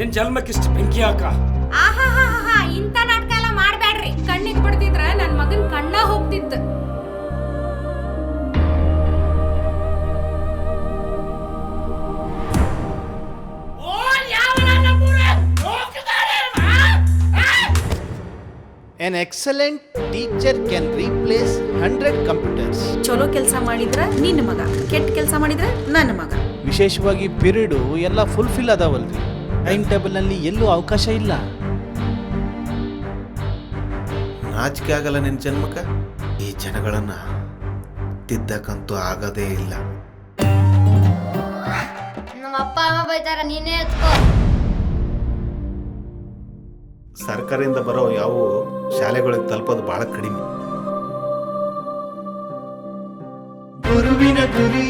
ನಿನ್ ಜನ್ಮಕ್ಕಿಷ್ಟು ಬೆಂಕಿ ಹಾಕ. ಆಹಾ ಇಂಥ ನಾಟಕ ಎಲ್ಲ ಮಾಡ್ಬೇಡ್ರಿ. ಕಣ್ಣಿಗೆ ಬಿಡ್ತಿದ್ರ ನನ್ ಮಗನ್ ಕಣ್ಣ ಹೋಗ್ತಿತ್ತು. An excellent teacher can replace 100 computers. ಚಲೋ ಕೆಲಸ ಮಾಡಿದ್ರ ನಿನ್ನ ಮಗ, ಕೆಟ್ಟ ಕೆಲಸ ಮಾಡಿದ್ರ ನನ್ನ ಮಗ. ವಿಶೇಷವಾಗಿ ಪೀರಿಯಡ್ ಎಲ್ಲ ಫುಲ್ಫಿಲ್ ಅದಾವಲ್ರಿ. ಟೈಮ್ ಟೇಬಲ್ ನಲ್ಲಿ ಎಲ್ಲೂ ಅವಕಾಶ ಇಲ್ಲ. ನಾಚಿಕೆ ಆಗಲ್ಲ ನಿನ್ನ ಜನ್ಮಕ್ಕ. ಈ ಜನಗಳನ್ನ ತಿದ್ದಕ್ಕಂತೂ ಆಗದೇ ಇಲ್ಲ. ನಮ್ಮ ಅಪ್ಪ ಅಮ್ಮ ಬೈತಾರ, ನೀನೇ ಎತ್ಕೋ. ಸರ್ಕಾರದಿಂದ ಬರೋ ಯಾವ ಶಾಲೆಗಳಿಗೆ ತಲುಪೋದು ಬಹಳ ಕಡಿಮೆ. ಗುರುವಿನ ಗುರಿ